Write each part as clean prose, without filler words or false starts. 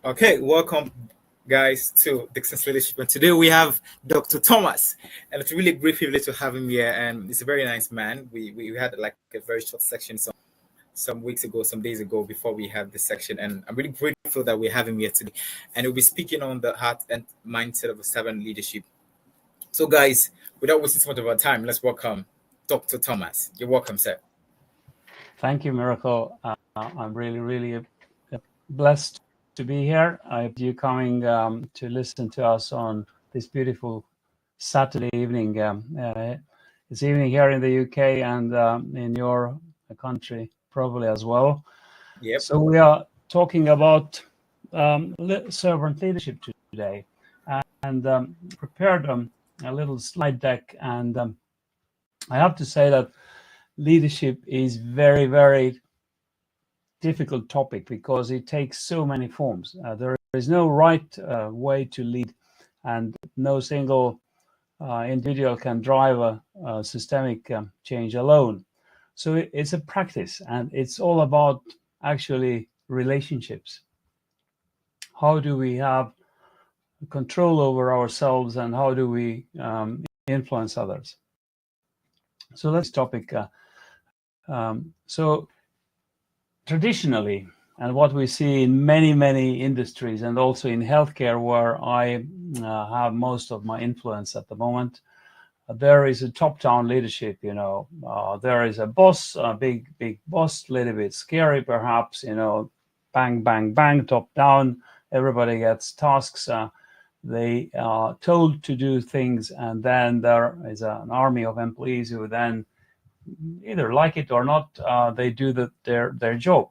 Okay, welcome guys to Dixon's Leadership. And today we have Dr. Toomas, and it's really great privilege to have him here. And he's a very nice man. We had like a very short section some weeks ago, some days ago before we had this section, and I'm really grateful that we have him here today. And he'll be speaking on the heart and mindset of a servant leadership. So, guys, without wasting too much of our time, let's welcome Dr. Toomas. You're welcome, sir. Thank you, Miracle. I'm really blessed to be here. You coming to listen to us on this beautiful Saturday evening. It's evening here in the UK and in your country probably as well. Yep. So we are talking about servant leadership today, and prepared a little slide deck. And I have to say that leadership is very difficult topic because it takes so many forms. There is no right way to lead, and no single individual can drive a systemic change alone. So it's a practice, and it's all about actually relationships. How do we have control over ourselves, and how do we influence others? So let's topic. So traditionally, and what we see in many industries, and also in healthcare, where I have most of my influence at the moment, there is a top-down leadership. There is a boss, a big boss, a little bit scary perhaps. Bang, top down. Everybody gets tasks. They are told to do things, and then there is an army of employees who then either like it or not, they do their job.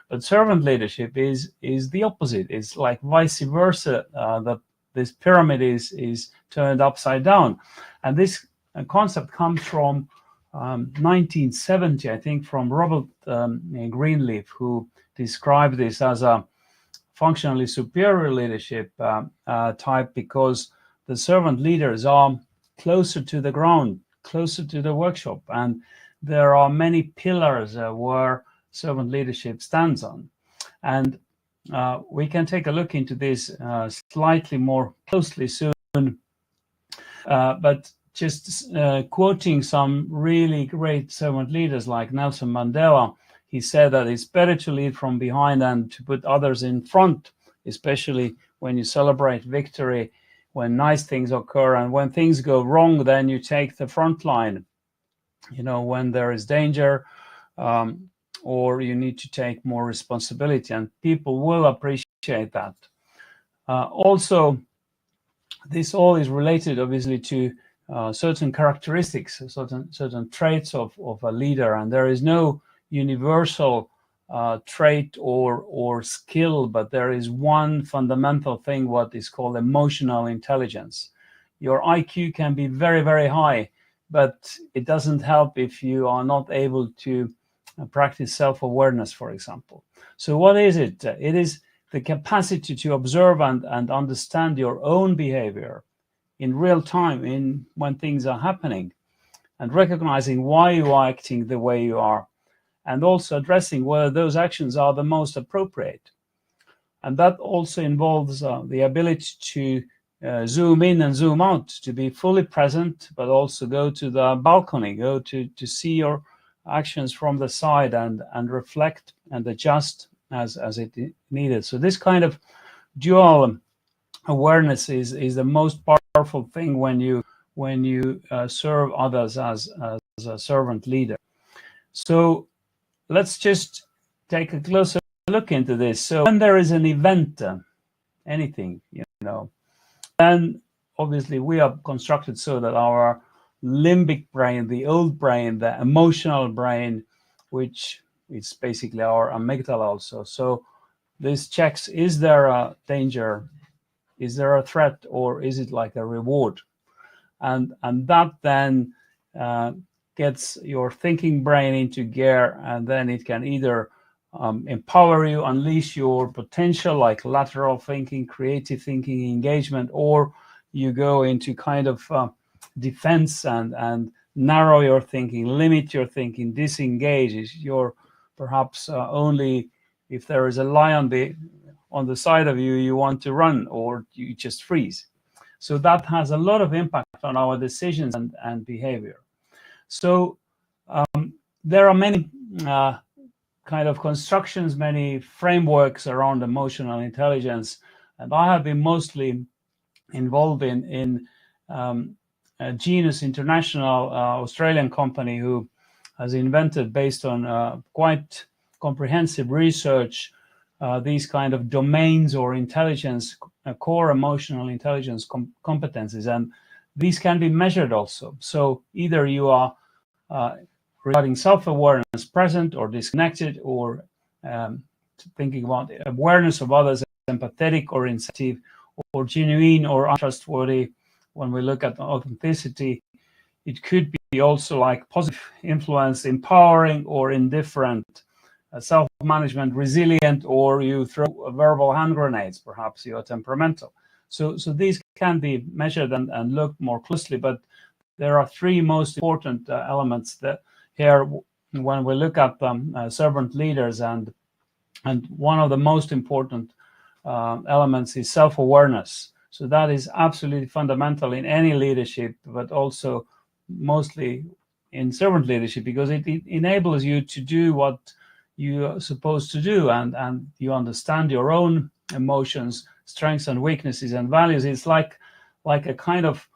But servant leadership is the opposite. It's like vice versa. That this pyramid is turned upside down, and this concept comes from 1970, I think, from Robert Greenleaf, who described this as a functionally superior leadership type, because the servant leaders are closer to the ground, closer to the workshop, and there are many pillars where servant leadership stands on. And we can take a look into this slightly more closely soon. But just quoting some really great servant leaders like Nelson Mandela, he said that it's better to lead from behind than to put others in front, especially when you celebrate victory, when nice things occur, and when things go wrong, then you take the front line. When there is danger, or you need to take more responsibility, and people will appreciate that. Also, this all is related, obviously, to certain characteristics, certain traits of a leader, and there is no universal trait or skill, but there is one fundamental thing, what is called emotional intelligence. Your IQ can be very high, but it doesn't help if you are not able to practice self-awareness, for example. So what is it? It is the capacity to observe and understand your own behavior in real time, when things are happening, and recognizing why you are acting the way you are, and also addressing whether those actions are the most appropriate. And that also involves the ability to zoom in and zoom out, to be fully present, but also go to the balcony, go to see your actions from the side, and reflect and adjust as it needed. So this kind of dual awareness is the most powerful thing when you serve others as a servant leader. So let's just take a closer look into this. So when there is an event, anything, then obviously we are constructed so that our limbic brain, the old brain, the emotional brain, which is basically our amygdala also. So this checks, is there a danger? Is there a threat, or is it like a reward? And that then gets your thinking brain into gear, and then it can either empower you, unleash your potential, like lateral thinking, creative thinking, engagement, or you go into kind of defense and narrow your thinking, limit your thinking, disengage. You're perhaps only, if there is a lion on the side of you, you want to run, or you just freeze. So that has a lot of impact on our decisions and behavior. So there are many kind of constructions, many frameworks around emotional intelligence, and I have been mostly involved in Genus International, Australian company, who has invented, based on quite comprehensive research, these kind of domains or intelligence, core emotional intelligence competencies, and these can be measured also. So either you are regarding self-awareness, present or disconnected, or thinking about awareness of others, empathetic or insensitive, or genuine or untrustworthy. When we look at authenticity, it could be also like positive influence, empowering or indifferent, self-management, resilient, or you throw verbal hand grenades, perhaps you are temperamental. So these can be measured and looked more closely, but there are three most important elements that here when we look at servant leaders, and one of the most important elements is self-awareness. So that is absolutely fundamental in any leadership, but also mostly in servant leadership, because it enables you to do what you are supposed to do, and you understand your own emotions, strengths and weaknesses and values. It's like a kind of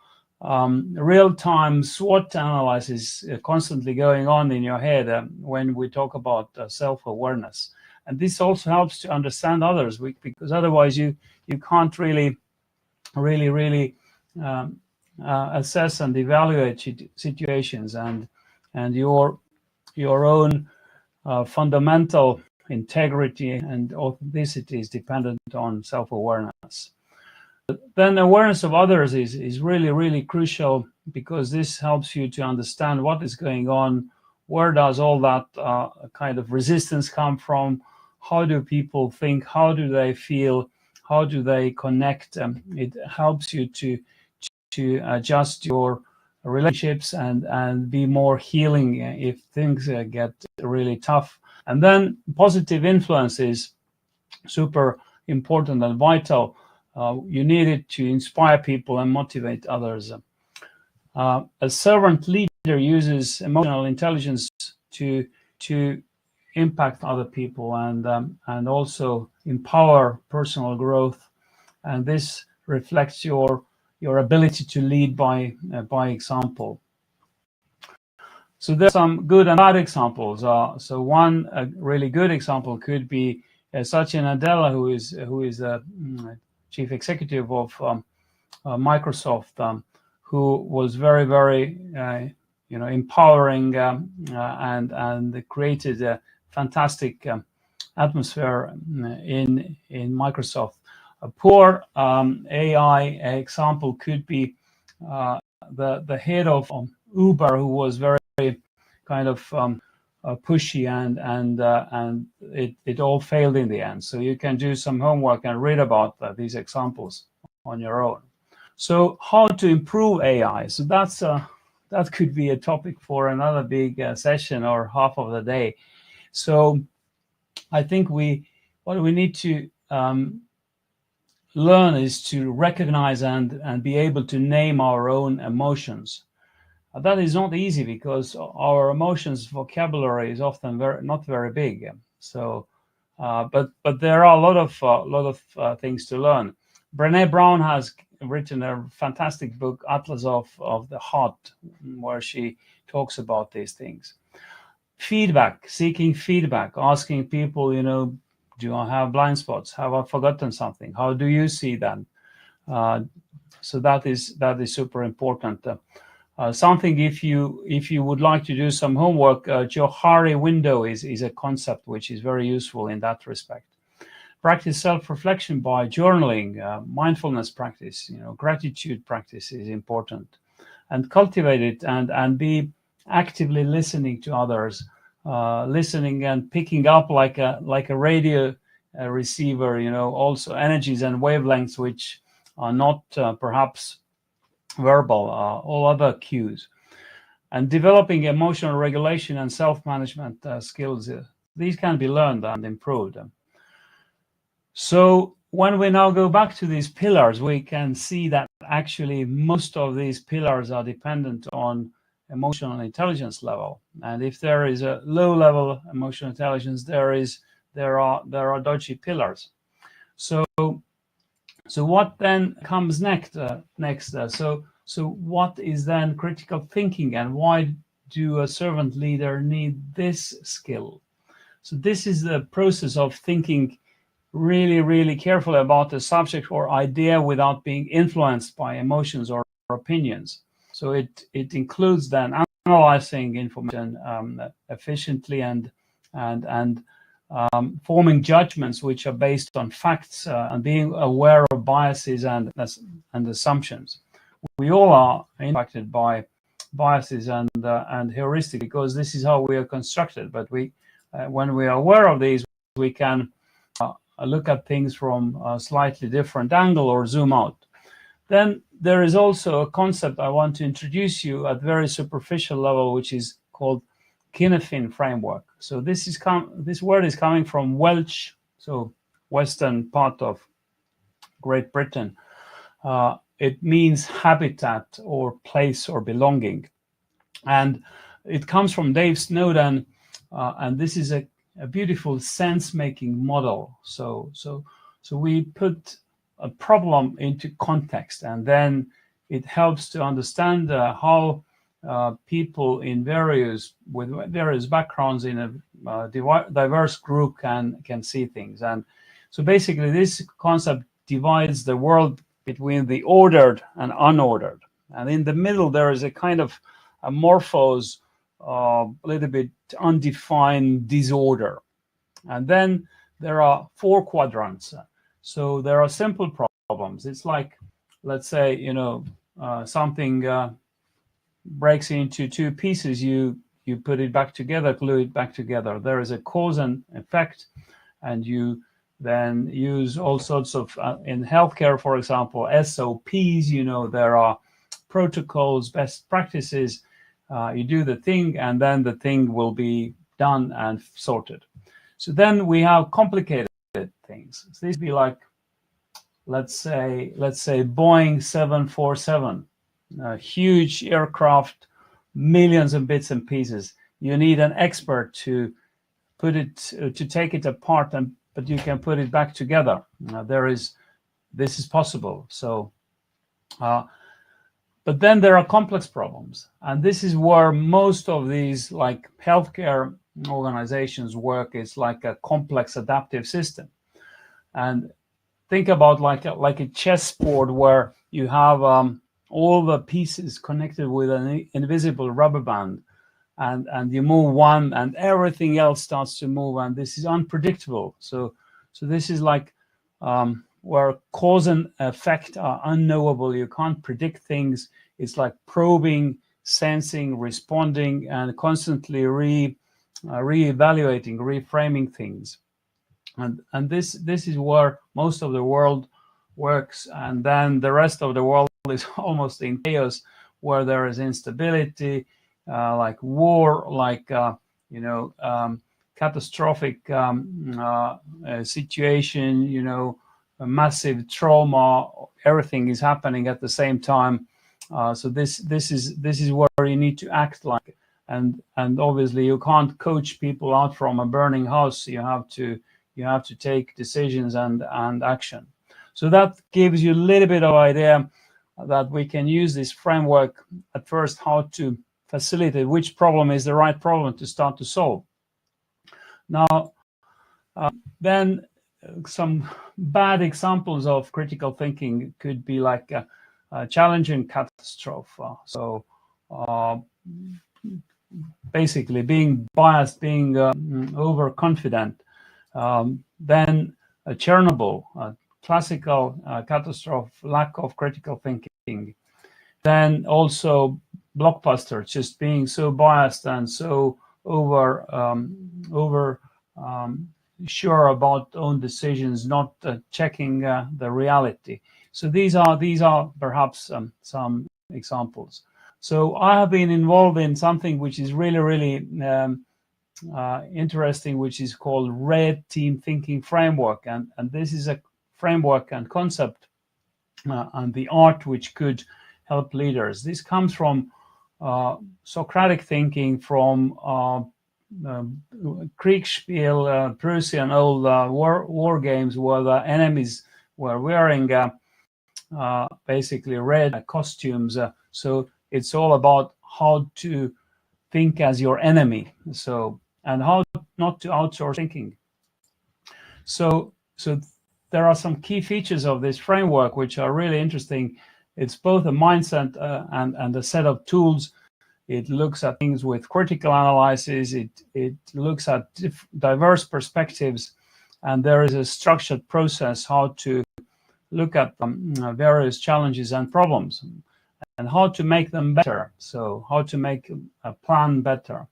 real-time SWOT analysis constantly going on in your head when we talk about self-awareness. And this also helps to understand others, because otherwise you can't really assess and evaluate situations, and your own fundamental integrity and authenticity is dependent on self-awareness. Then awareness of others is really crucial, because this helps you to understand what is going on, where does all that kind of resistance come from, how do people think, how do they feel, how do they connect. It helps you to adjust your relationships and be more healing if things get really tough. And then positive influence is super important and vital. You need it to inspire people and motivate others. A servant leader uses emotional intelligence to impact other people and also empower personal growth. And this reflects your ability to lead by example. So there's some good and bad examples. So one really good example could be Satya Nadella, who is a chief executive of Microsoft, who was very empowering and created a fantastic atmosphere in Microsoft. A poor AI example could be the head of Uber, who was very kind of pushy, and it all failed in the end. So you can do some homework and read about these examples on your own. So how to improve AI? So that could be a topic for another big session or half of the day. So I think what we need to learn is to recognize and be able to name our own emotions. That is not easy, because our emotions vocabulary is often not very big. So, but there are a lot of things to learn. Brené Brown has written a fantastic book, Atlas of the Heart, where she talks about these things. Feedback, seeking feedback, asking people, do I have blind spots? Have I forgotten something? How do you see that? So that is super important. Something, if you would like to do some homework, Johari window is a concept which is very useful in that respect. Practice self-reflection by journaling, mindfulness practice, gratitude practice is important, and cultivate it and be actively listening to others, listening and picking up like a radio receiver, also energies and wavelengths which are not perhaps verbal, all other cues, and developing emotional regulation and self-management skills. These can be learned and improved. So when we now go back to these pillars, we can see that actually most of these pillars are dependent on emotional intelligence level. And if there is a low level emotional intelligence, there are dodgy pillars. So what then comes next? So what is then critical thinking, and why do a servant leader need this skill? So this is the process of thinking really carefully about the subject or idea without being influenced by emotions or opinions. So it includes then analyzing information efficiently and forming judgments which are based on facts and being aware of biases and assumptions. We all are impacted by biases and heuristics because this is how we are constructed. But when we are aware of these, we can look at things from a slightly different angle or zoom out. Then there is also a concept I want to introduce you at very superficial level, which is called Kinefin framework. So this word is coming from Welsh, so western part of Great Britain. It means habitat or place or belonging, and it comes from Dave Snowden, and this is a beautiful sense-making model. So we put a problem into context, and then it helps to understand how people with various backgrounds in a diverse group can see things. And so basically, this concept divides the world between the ordered and unordered, and in the middle there is a kind of amorphous, a little bit undefined disorder. And then there are 4 quadrants. So there are simple problems. It's like, let's say, something breaks into 2 pieces. You put it back together, glue it back together. There is a cause and effect, and you then use all sorts of, in healthcare, for example, SOPs. There are protocols, best practices. You do the thing, and then the thing will be done and sorted. So then we have complicated things. So these be like, let's say Boeing 747, a huge aircraft, millions of bits and pieces. You need an expert to take it apart, but you can put it back together. This is possible. So, but then there are complex problems, and this is where most of these like healthcare organizations work. It's like a complex adaptive system, and think about like a chessboard where you have all the pieces connected with an invisible rubber band, and you move one and everything else starts to move, and this is unpredictable. So this is like where cause and effect are unknowable. You can't predict things. It's like probing, sensing, responding, and constantly re-evaluating, reframing things. And this is where most of the world works, and then the rest of the world is almost in chaos, where there is instability, like war, like catastrophic situation, a massive trauma. Everything is happening at the same time. So this is where you need to act like, and obviously you can't coach people out from a burning house. You have to take decisions and action. So that gives you a little bit of idea that we can use this framework at first, how to facilitate which problem is the right problem to start to solve. Now, then some bad examples of critical thinking could be like a challenging catastrophe. So basically being biased, being overconfident. Then Chernobyl, classical catastrophe, lack of critical thinking. Then also Blockbuster, just being so biased and so over sure about own decisions, not checking the reality. So these are perhaps some examples. So I have been involved in something which is really interesting, which is called Red Team Thinking Framework. And this is a framework and concept and the art which could help leaders. This comes from Socratic thinking, from Kriegspiel, Prussian old war games, where the enemies were wearing basically red costumes. So it's all about how to think as your enemy. So, and how not to outsource thinking. So there are some key features of this framework which are really interesting. It's both a mindset and a set of tools. It looks at things with critical analysis. It looks at diverse perspectives, and there is a structured process how to look at various challenges and problems and how to make them better. So how to make a plan better.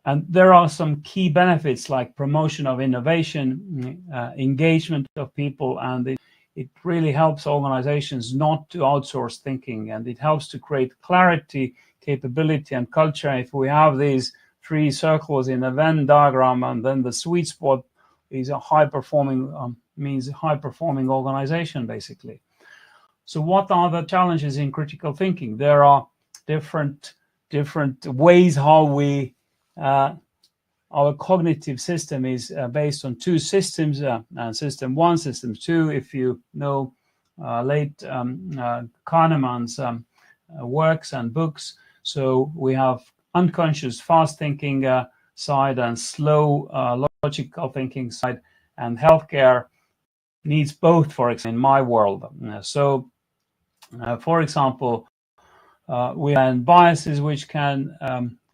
And there are some key benefits like promotion of innovation, engagement of people, and it really helps organizations not to outsource thinking, and it helps to create clarity, capability, and culture. If we have these three circles in a Venn diagram, and then the sweet spot is a high-performing, means a high-performing organization, basically. So what are the challenges in critical thinking? There are different ways how we our cognitive system is based on two systems, system 1, system 2. If you know late Kahneman's works and books, so we have unconscious fast thinking side and slow logical thinking side, and healthcare needs both, for example, in my world. For example, we have biases which can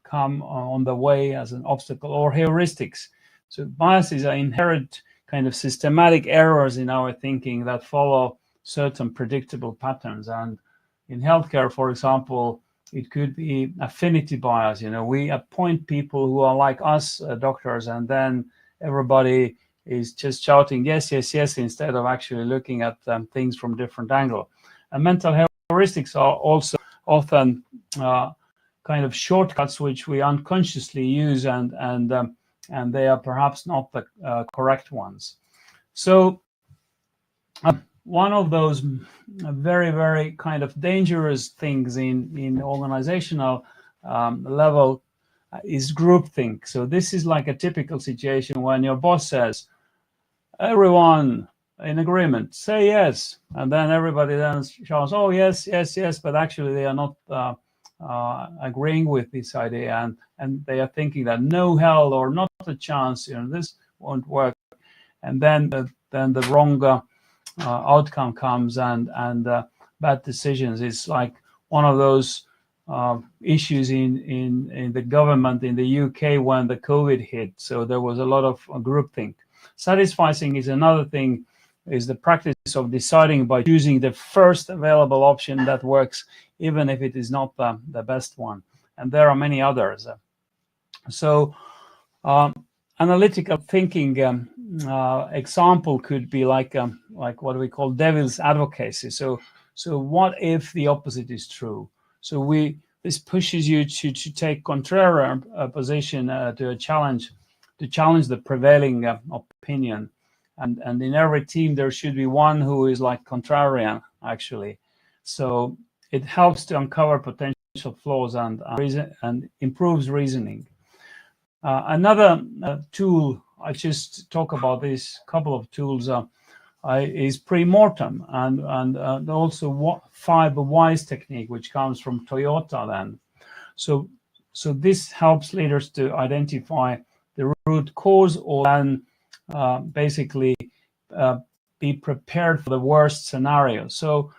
come on the way as an obstacle, or heuristics. So biases are inherent kind of systematic errors in our thinking that follow certain predictable patterns. And in healthcare, for example, it could be affinity bias. We appoint people who are like us, doctors, and then everybody is just shouting yes, yes, yes, instead of actually looking at things from different angle. And mental heuristics are also often kind of shortcuts which we unconsciously use, and they are perhaps not the correct ones. So one of those very, very kind of dangerous things in organizational level is groupthink. So this is like a typical situation when your boss says, everyone in agreement, say yes, and then everybody then shouts, oh yes, yes, yes, but actually they are not agreeing with this idea, and they are thinking that no hell or not a chance, this won't work, and then the wrong outcome comes, and bad decisions. It's like one of those issues in the government in the UK when the COVID hit. So there was a lot of groupthink. Satisficing is another thing, is the practice of deciding by choosing the first available option that works, even if it is not the best one. And there are many others. So analytical thinking example could be like what we call devil's advocacy. So what if the opposite is true? So this pushes you to take contrary position to challenge the prevailing opinion. And in every team, there should be one who is like contrarian, actually. So it helps to uncover potential flaws and improves reasoning. Another tool, I just talk about this couple of tools, is pre-mortem, and also 5 whys technique, which comes from Toyota then. So this helps leaders to identify the root cause, or then basically be prepared for the worst scenario. So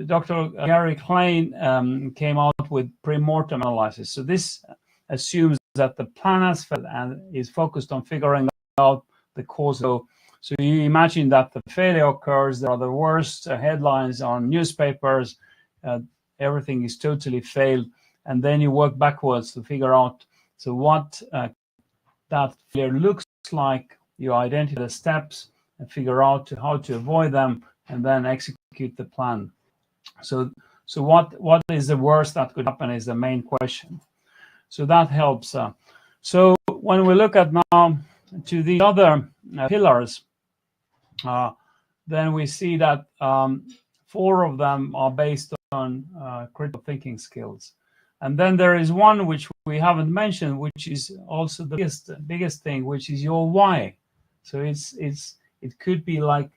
Dr. Gary Klein came out with pre-mortem analysis. So this assumes that the plan has failed and is focused on figuring out the cause. So you imagine that the failure occurs, there are the worst headlines on newspapers, everything is totally failed, and then you work backwards to figure out what that failure looks like. You identify the steps and figure out how to avoid them, and then execute the plan. So what is the worst that could happen is the main question. So that helps. So when we look at now to the other pillars, then we see that 4 of them are based on critical thinking skills. And then there is one which we haven't mentioned, which is also the biggest thing, which is your why. So it could be like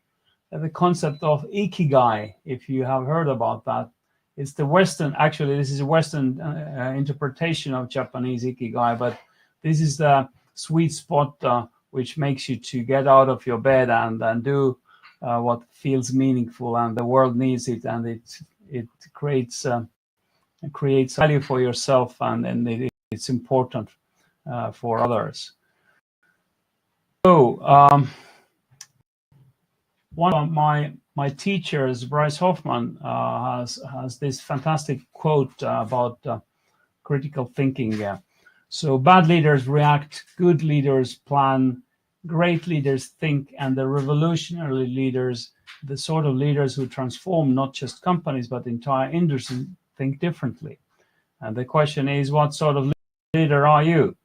the concept of ikigai, if you have heard about that. It's the Western, actually, this is a Western interpretation of Japanese ikigai, but this is the sweet spot which makes you to get out of your bed and do what feels meaningful, and the world needs it, and it creates value for yourself, and it's important for others. So one of my teachers, Bryce Hoffman, has this fantastic quote about critical thinking. So bad leaders react, good leaders plan, great leaders think, and the revolutionary leaders, the sort of leaders who transform not just companies but entire industries, think differently. And the question is, what sort of leader are you?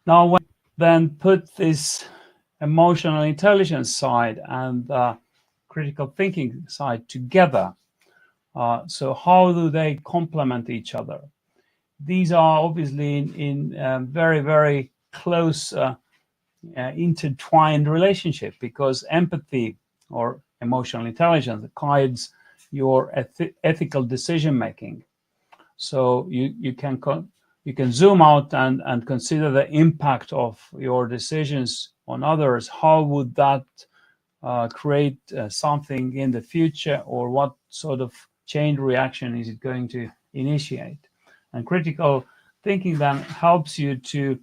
Now, when then put this emotional intelligence side and critical thinking side together, so how do they complement each other? These are obviously in very, very close intertwined relationship, because empathy or emotional intelligence guides your ethical decision making. So you can zoom out and consider the impact of your decisions on others. How would that create something in the future, or what sort of chain reaction is it going to initiate? And critical thinking then helps you to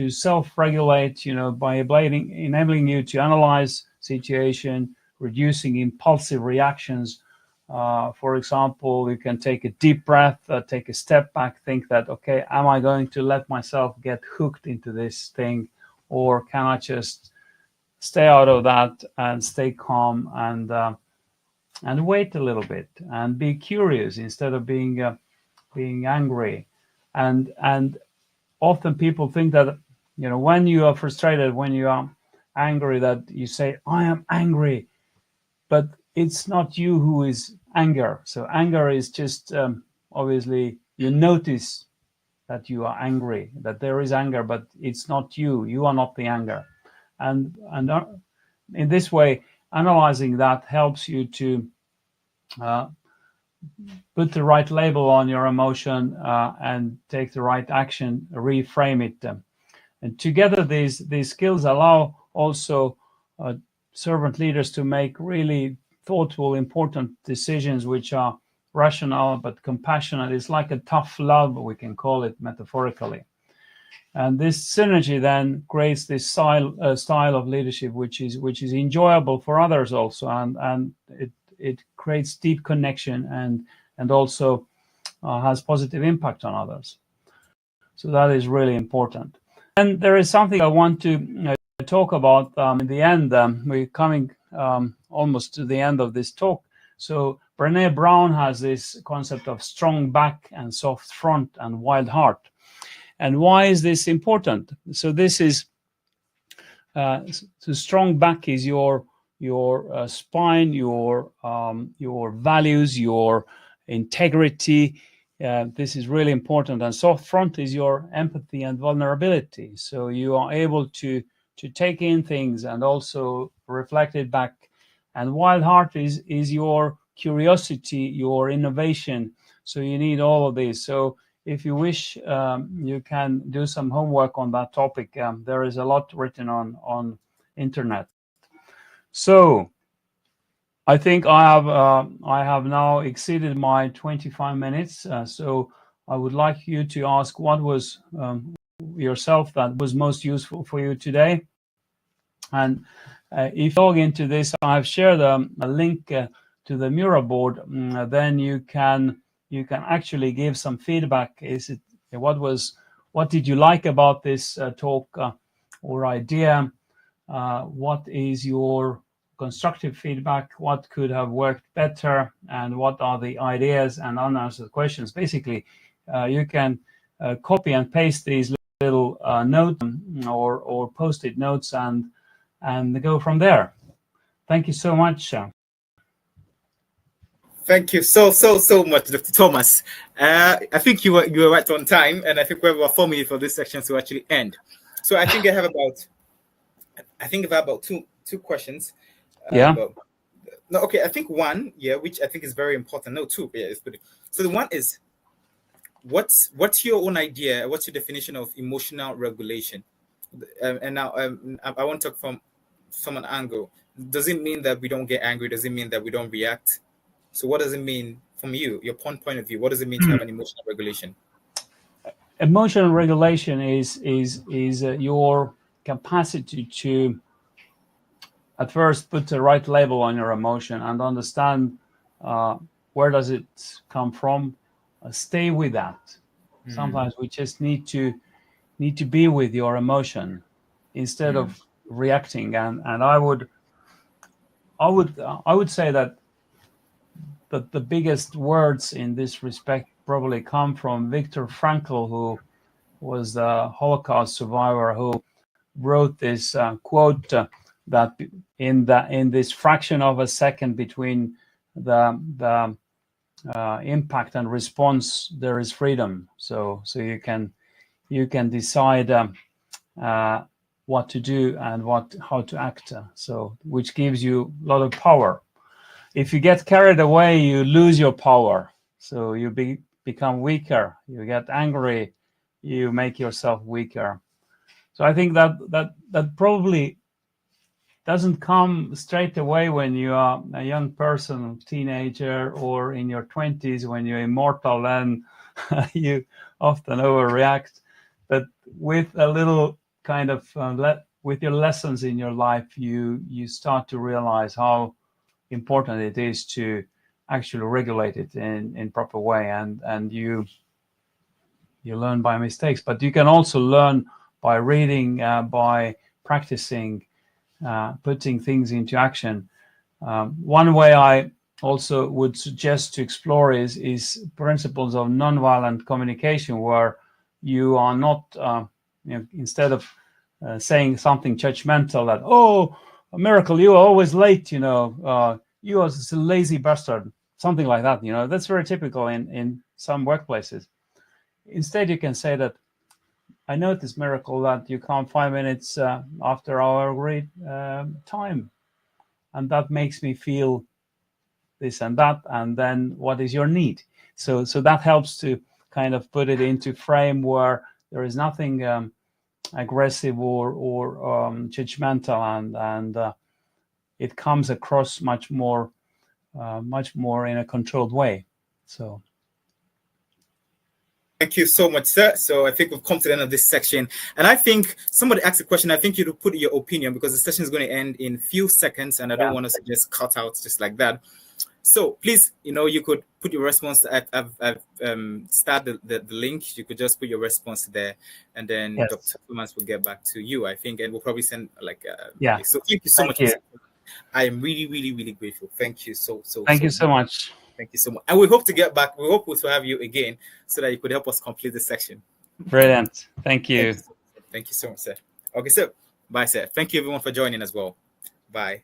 self-regulate, by enabling you to analyze situation, reducing impulsive reactions. For example, you can take a deep breath, take a step back, think that, okay, am I going to let myself get hooked into this thing, or can I just stay out of that and stay calm and wait a little bit and be curious instead of being angry. And often people think that, when you are frustrated, when you are angry, that you say, I am angry, but it's not you who is anger. So anger is just obviously you notice that you are angry, that there is anger, but it's not you. You are not the anger. And in this way, analyzing that helps you to put the right label on your emotion and take the right action, reframe it. And together, these skills allow also servant leaders to make really thoughtful, important decisions, which are rational but compassionate. It's like a tough love, we can call it metaphorically. And this synergy then creates this style of leadership, which is enjoyable for others also, and it creates deep connection and also has positive impact on others. So that is really important. And there is something I want to talk about in the end. We're coming almost to the end of this talk. So Brené Brown has this concept of strong back and soft front and wild heart. And why is this important? So this is so strong back is your spine, your values, your integrity. This is really important. And soft front is your empathy and vulnerability. So you are able to take in things and also reflect it back. And wild heart is your curiosity, your innovation. So you need all of these. So if you wish, you can do some homework on that topic. There is a lot written on internet. So I think I have now exceeded my 25 minutes. So I would like you to ask what was yourself that was most useful for you today. And if you log into this, I've shared a link to the Mura board. Then you can actually give some feedback. What did you like about this talk or idea? What is your constructive feedback? What could have worked better? And what are the ideas and unanswered questions? Basically, you can copy and paste these little notes or post-it notes and go from there. Thank you so much. Thank you so much, Dr. Thomas. I think you were right on time, and I think we have 4 minutes for this section to actually end. So I think I have about two questions. Yeah. No, okay. I think one, which I think is very important. No, two, it's good. So the one is, what's your own idea? What's your definition of emotional regulation? And now I want to talk from an angle. Does it mean that we don't get angry? Does it mean that we don't react? So what does it mean from you, your point of view? What does it mean to have an emotional regulation? Emotional regulation is your capacity to at first put the right label on your emotion and understand where does it come from. Stay with that. Sometimes we just need to be with your emotion instead of reacting. And I would say that the biggest words in this respect probably come from Viktor Frankl, who was the Holocaust survivor, who wrote this quote that in this fraction of a second between the impact and response, there is freedom. So you can decide what to do and how to act. So which gives you a lot of power. If you get carried away, you lose your power. So you become weaker. You get angry. You make yourself weaker. So I think that probably doesn't come straight away when you are a young person, teenager, or in your 20s when you're immortal, and you often overreact. But with a little kind of with your lessons in your life, you start to realize how important it is to actually regulate it in proper way, and you learn by mistakes, but you can also learn by reading, by practicing, putting things into action. One way I also would suggest to explore is principles of nonviolent communication, where you are not instead of saying something judgmental that, oh, a miracle, you are always late, you are a lazy bastard, something like that. That's very typical in some workplaces. Instead, you can say that, I noticed, miracle, that you come 5 minutes after our agreed time, and that makes me feel this and that, and then what is your need? So that helps to kind of put it into frame where there is nothing aggressive or judgmental, and it comes across much more in a controlled way. So thank you so much, sir. So I think we've come to the end of this section. And I think somebody asked a question. I think you put your opinion, because the session is going to end in a few seconds, and I don't want us to just cut out just like that. So please, you could put your response. I've started the link. You could just put your response there, and then Dr. Toomas will get back to you, I think, and we'll probably send So thank you so much. I am really, really, really grateful. Thank you so much. Thank you so much. And we hope to get back. We hope to have you again so that you could help us complete this section. Brilliant. Thank you. Thank you so much, sir. Okay, so bye, sir. Thank you everyone for joining as well. Bye.